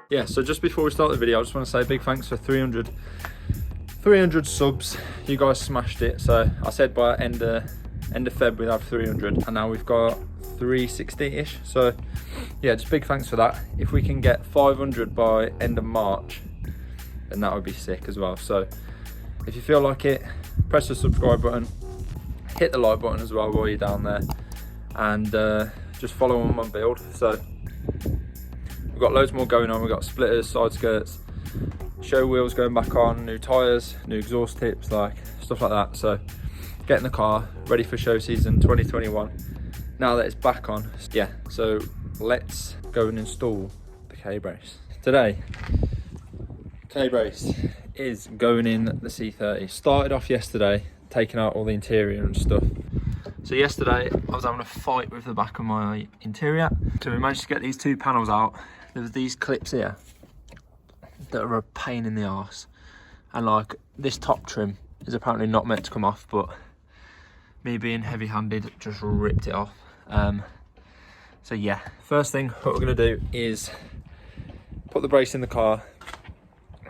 Yeah, so just before we start the video, I just want to say a big thanks for 300 subs. You guys smashed it. So I said by end of Feb we'd have 300, and now we've got 360-ish. So yeah, just big thanks for that. If we can get 500 by end of March, then that would be sick as well. So if you feel like it, press the subscribe button, hit the like button as well while you're down there, and just follow on my build. So we've got loads more going on. We've got splitters, side skirts, show wheels going back on, new tyres, new exhaust tips, like stuff like that. So get in the car, ready for show season 2021. Now that it's back on, yeah, so let's go and install the K-brace. Today, K-brace is going in the C30. Started off yesterday, taking out all the interior and stuff. So yesterday, I was having a fight with the back of my interior. So we managed to get these two panels out. There was these clips here that are a pain in the arse. And like, this top trim is apparently not meant to come off, but me being heavy-handed just ripped it off. So yeah, first thing what we're gonna do is put the brace in the car,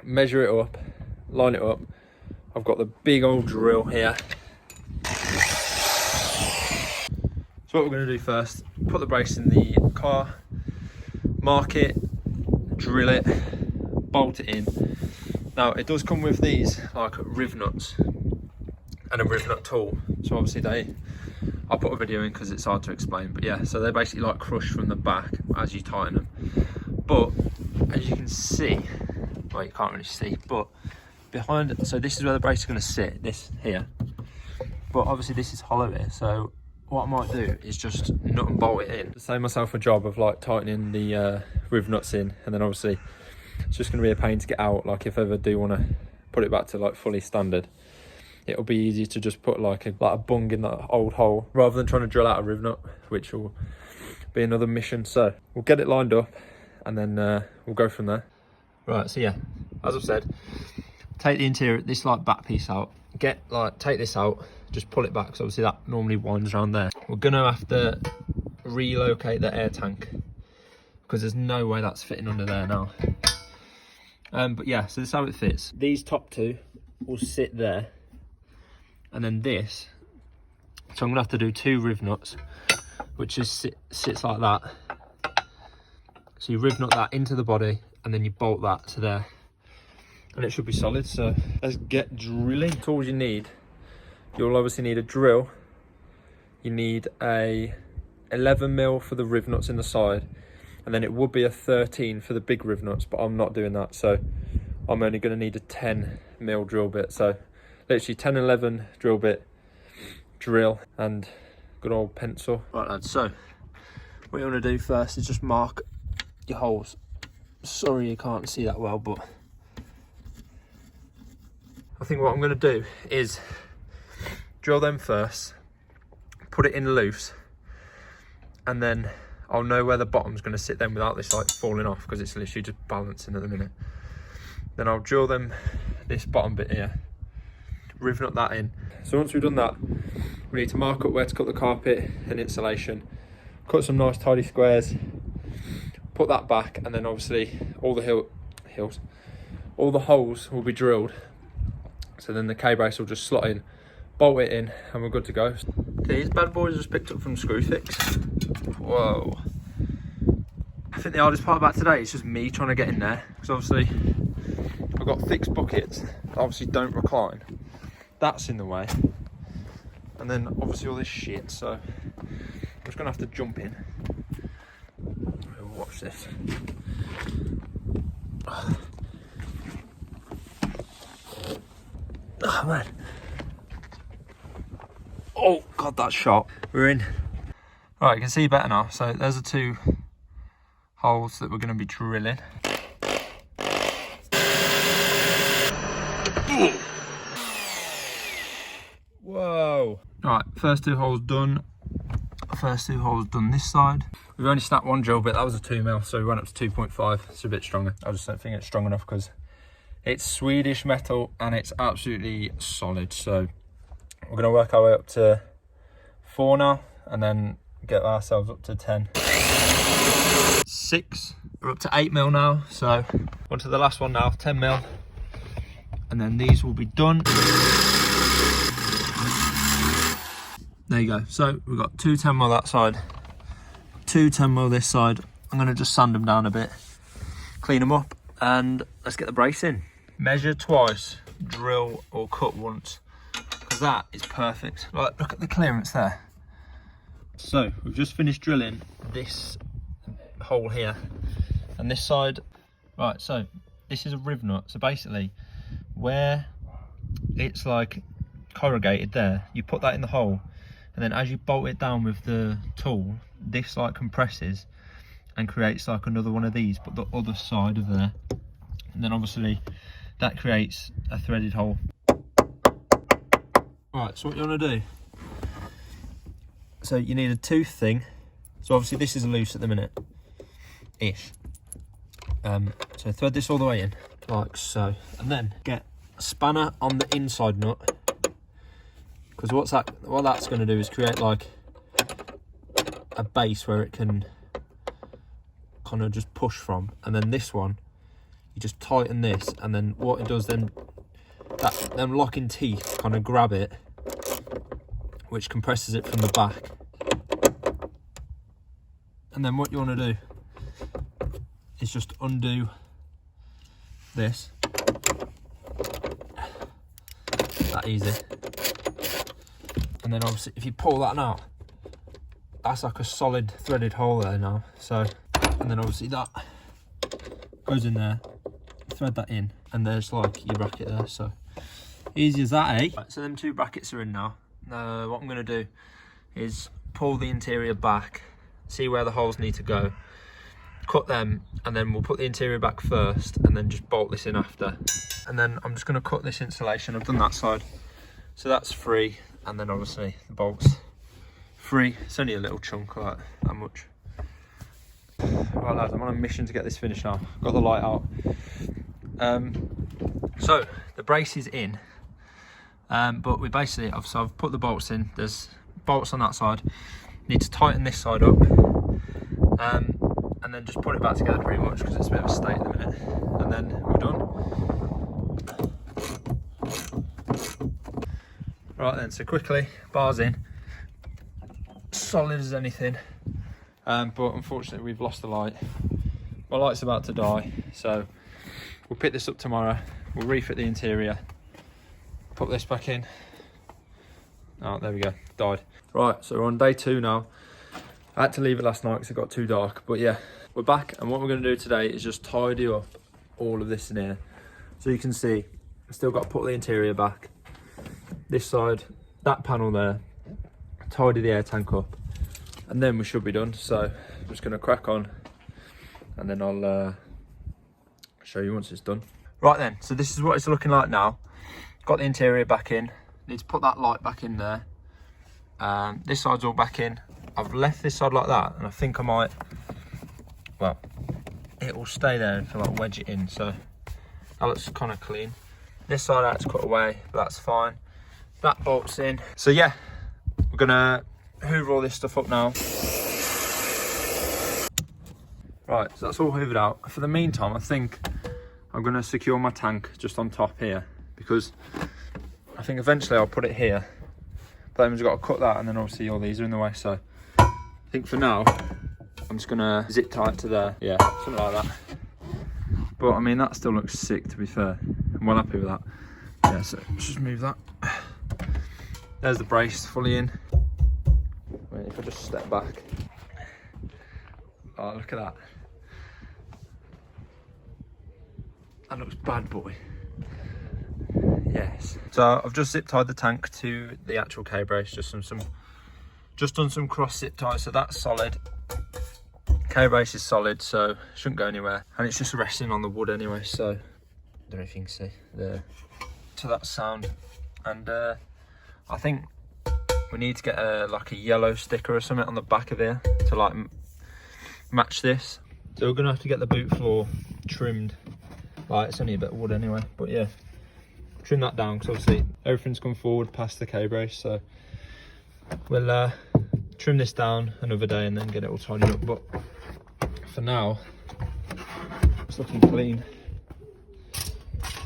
measure it up, line it up. I've got the big old drill here. So what we're gonna do first, put the brace in the car, mark it, drill it, bolt it in. Now it does come with these like riv nuts and a riv nut tool. So obviously I'll put a video in because it's hard to explain, but yeah, so they're basically like crushed from the back as you tighten them. But as you can see, well, you can't really see, but behind, so this is where the brace is going to sit, this here. But obviously this is hollow here, so what I might do is just nut and bolt it in. Save myself a job of like tightening the riv nuts in, and then obviously it's just going to be a pain to get out. Like if I ever do want to put it back to like fully standard, it'll be easier to just put like a bung in that old hole rather than trying to drill out a riv nut, which will be another mission. So we'll get it lined up and then we'll go from there. Right, so yeah, as I've said, take the interior, this like back piece out, take this out, just pull it back, because obviously that normally winds around there. We're gonna have to relocate the air tank because there's no way that's fitting under there now. But yeah, so this is how it fits. These top two will sit there, and then this, so I'm gonna have to do two riv nuts, which just sits like that. So you riv nut that into the body, and then you bolt that to there, and it should be solid. So let's get drilling. Tools you need, you'll obviously need a drill. You need a 11mm for the riv nuts in the side, and then it would be a 13 for the big riv nuts, but I'm not doing that, so I'm only going to need a 10mm drill bit. So literally 10 11 drill bit, drill, and good old pencil. Right lads, so what you want to do first is just mark your holes. Sorry you can't see that well, but I think what I'm going to do is drill them first, put it in loose, and then I'll know where the bottom's going to sit then without this like falling off, because it's literally just balancing at the minute. Then I'll drill them this bottom bit here, riv nut that in. So once we've done that, we need to mark up where to cut the carpet and insulation, cut some nice tidy squares, put that back, and then obviously all the all the holes will be drilled. So then the K-brace will just slot in, bolt it in, and we're good to go. These bad boys just picked up from Screwfix. Whoa. I think the hardest part about today is just me trying to get in there, because obviously I've got fixed buckets that obviously don't recline. That's in the way. And then obviously all this shit, so I'm just gonna have to jump in. Watch this. Oh man. Oh god, that's sharp. We're in. Right, you can see better now. So there's the two holes that we're going to be drilling. Whoa. Right, first two holes done. First two holes done this side. We've only snapped one drill bit, that was a 2mm, so we went up to 2.5. It's a bit stronger. I just don't think it's strong enough because it's Swedish metal and it's absolutely solid. So we're gonna work our way up to 4 now and then get ourselves up to 10. 6. We're up to 8mm now, so on to the last one now, 10mm. And then these will be done. There you go. So we've got 2 10mm that side, 2 10mm this side. I'm going to just sand them down a bit, clean them up, and let's get the brace in. Measure twice, drill or cut once, because that is perfect. Right, look at the clearance there. So we've just finished drilling this hole here and this side. Right, so this is a riv nut. So basically where it's like corrugated there, you put that in the hole, and then as you bolt it down with the tool, this like compresses and creates like another one of these, but the other side of there, and then obviously that creates a threaded hole. Right, so what you want to do, so you need a tooth thing. So obviously this is loose at the minute ish, so thread this all the way in like so, and then get a spanner on the inside nut, because what that's going to do is create like a base where it can kind of just push from, and then this one you just tighten this, and then what it does then, that them locking teeth kind of grab it, which compresses it from the back. And then what you want to do is just undo this, that easy, and then obviously if you pull that out, that's like a solid threaded hole there now. So, and then obviously that goes in there, thread that in, and there's like your bracket there. So easy as that, eh? Right, so them 2 brackets are in now. What I'm going to do is pull the interior back, see where the holes need to go, cut them, and then we'll put the interior back first and then just bolt this in after. And then I'm just going to cut this insulation. I've done that side, so that's free, and then obviously the bolts free. It's only a little chunk, like that much. Right lads, I'm on a mission to get this finished now. Got the light out. So the brace is in, but we basically, so I've put the bolts in. There's bolts on that side. Need to tighten this side up, and then just put it back together pretty much, because it's a bit of a state at the minute, and then we're done. Right then, so quickly, bars in, solid as anything, but unfortunately we've lost the light. My light's about to die, so we'll pick this up tomorrow. We'll refit the interior, put this back in. Oh, there we go, died. Right, so we're on day 2 now. I had to leave it last night because it got too dark, but yeah, we're back, and what we're going to do today is just tidy up all of this in here. So you can see, I've still got to put the interior back. This side, that panel there, tidy the air tank up, and then we should be done. So I'm just going to crack on, and then I'll show you once it's done. Right then, so this is what it's looking like now. Got the interior back in, need to put that light back in there. This side's all back in. I've left this side like that, and I think I might, well, it will stay there if I like wedge it in, so that looks kind of clean. This side I had to cut away, but that's fine. That bolts in. So yeah, we're gonna hoover all this stuff up now. Right, so that's all hoovered out. For the meantime, I think I'm gonna secure my tank just on top here, because I think eventually I'll put it here. But then we've got to cut that, and then obviously all these are in the way. So I think for now, I'm just gonna zip tie it to there. Yeah, something like that. But I mean, that still looks sick, to be fair. I'm well happy with that. Yeah, so let's just move that. There's the brace fully in. Wait, if I just step back. Oh, look at that. That looks bad, boy. Yes. So I've just zip tied the tank to the actual K-brace. Just done some cross zip ties, so that's solid. K-brace is solid, so shouldn't go anywhere, and it's just resting on the wood anyway. So I don't know if you can see there. So that's sound, and I think we need to get like a yellow sticker or something on the back of here to like match this. So we're gonna have to get the boot floor trimmed. Like, it's only a bit of wood anyway, but yeah, trim that down, because obviously everything's come forward past the K-brace. So we'll trim this down another day and then get it all tidied up. But for now, it's looking clean.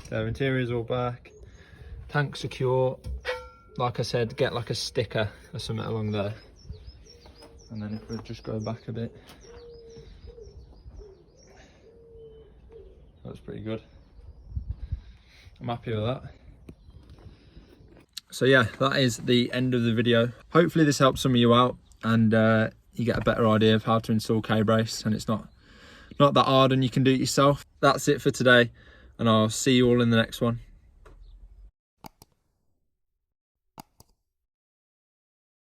The interior is all back, tank secure. Like I said, get like a sticker or something along there. And then if we just go back a bit, that's pretty good. I'm happy with that. So yeah, that is the end of the video. Hopefully this helps some of you out, and you get a better idea of how to install K-brace, and it's not that hard and you can do it yourself. That's it for today, and I'll see you all in the next one.